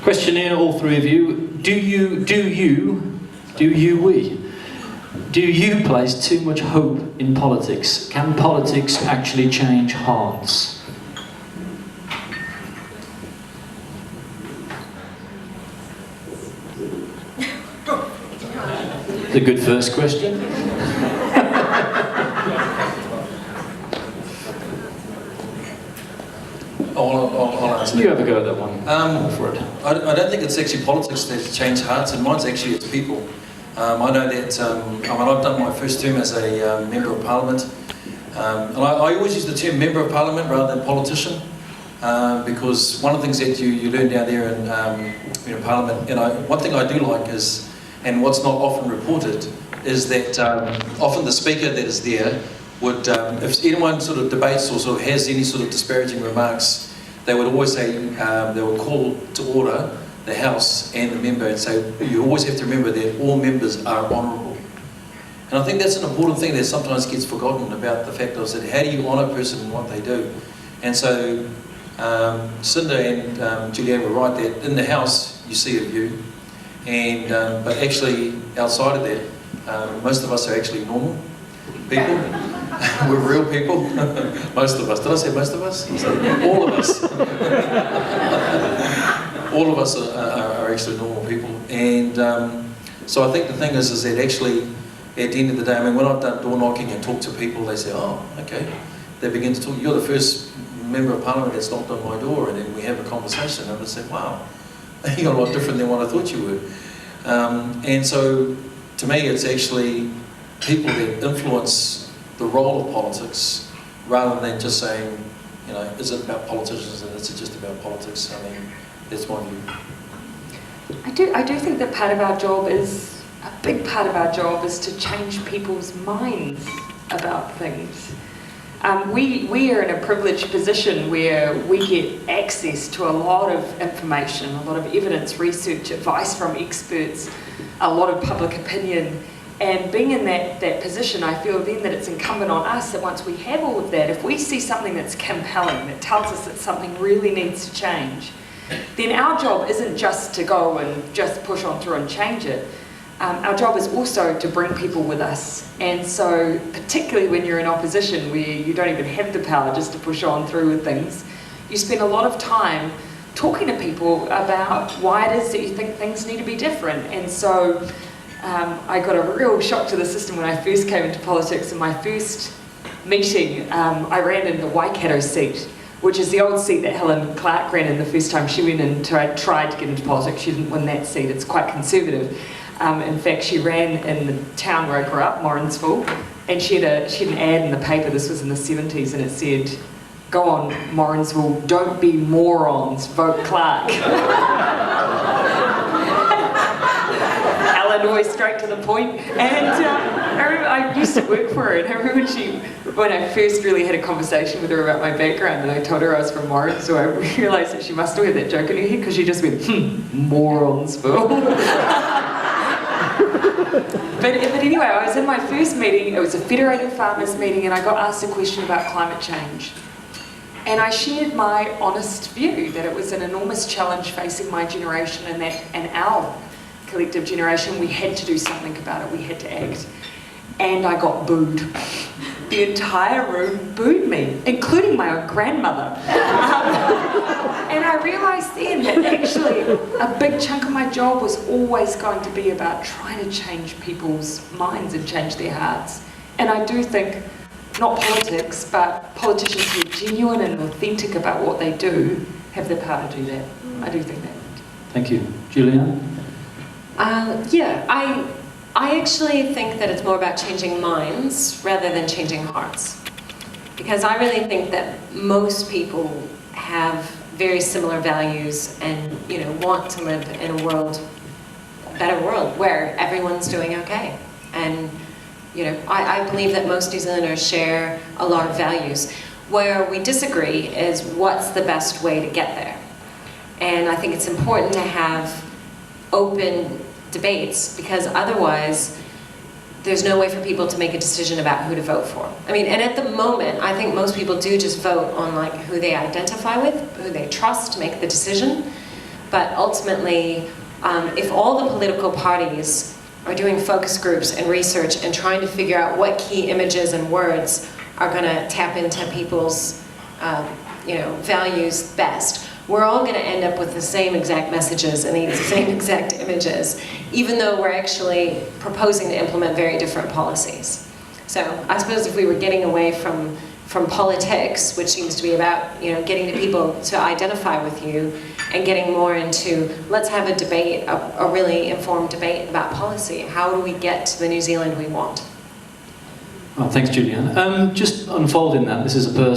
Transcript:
Questionnaire, all three of you. Do you place too much hope in politics? Can politics actually change hearts? It's a good first question. I'll answer You have a go at that one. For it. I don't think it's actually politics that change hearts, and mine's actually it's people. I know that I've done my first term as a Member of Parliament, and I always use the term Member of Parliament rather than politician, because one of the things that you learn down there in Parliament, one thing I do like is, and what's not often reported, is that often the speaker that is there would, if anyone sort of debates or sort of has any sort of disparaging remarks, they would always say, they would call to order the House and the member and say, you always have to remember that all members are honourable. And I think that's an important thing that sometimes gets forgotten about the fact of how do you honour a person and what they do. And so Cinda and Julianne were right that in the House you see a view, and but actually outside of that, most of us are actually normal people. We're real people. Most of us. Did I say most of us? All of us. All of us are actually normal people. And so I think the thing is that actually, at the end of the day, I mean, when I've done door knocking and talked to people, they say, oh, okay. They begin to talk, you're the first Member of Parliament that's knocked on my door, and then we have a conversation, and I say, wow, you're a lot different than what I thought you were. And so, to me, it's actually people that influence the role of politics, rather than just saying, is it about politicians and is it just about politics? I mean, that's my view. I do think that a big part of our job is to change people's minds about things. We are in a privileged position where we get access to a lot of information, a lot of evidence, research, advice from experts, a lot of public opinion. And being in that position, I feel then that it's incumbent on us that once we have all of that, if we see something that's compelling, that tells us that something really needs to change, then our job isn't just to go and just push on through and change it. Our job is also to bring people with us. And so, particularly when you're in opposition, where you don't even have the power just to push on through with things, you spend a lot of time talking to people about why it is that you think things need to be different. And so, I got a real shock to the system when I first came into politics. In my first meeting, I ran in the Waikato seat, which is the old seat that Helen Clark ran in the first time she went in tried to get into politics. She didn't win that seat. It's quite conservative. In fact, she ran in the town where I grew up, Morrinsville, and she had an ad in the paper. This was in the 70s, and it said, "Go on, Morrinsville, don't be morons, vote Clark." Always straight to the point. And I remember I used to work for her, and I remember when I first really had a conversation with her about my background, and I told her I was from Morrinsville, so I realised that she must have had that joke in her head, because she just went, Morrinsville. But anyway, I was in my first meeting. It was a Federated Farmers meeting, and I got asked a question about climate change. And I shared my honest view that it was an enormous challenge facing my generation, and that our collective generation, we had to do something about it, we had to act. And I got booed. The entire room booed me, including my own grandmother. And I realised then that actually a big chunk of my job was always going to be about trying to change people's minds and change their hearts. And I do think, not politics, but politicians who are genuine and authentic about what they do have the power to do that. I do think that. Thank you. Julianne? I actually think that it's more about changing minds rather than changing hearts. Because I really think that most people have very similar values and, want to live in a better world where everyone's doing okay. And, I believe that most New Zealanders share a lot of values. Where we disagree is what's the best way to get there. And I think it's important to have open debates, because otherwise there's no way for people to make a decision about who to vote for. I mean, and at the moment, I think most people do just vote on who they identify with, who they trust to make the decision. But ultimately, if all the political parties are doing focus groups and research and trying to figure out what key images and words are going to tap into people's values best, we're all going to end up with the same exact messages and the same exact images, even though we're actually proposing to implement very different policies. So I suppose if we were getting away from politics, which seems to be about getting the people to identify with you, and getting more into, let's have a debate, a really informed debate about policy. How do we get to the New Zealand we want? Oh, thanks, Julianne. Just unfolding that, this is a person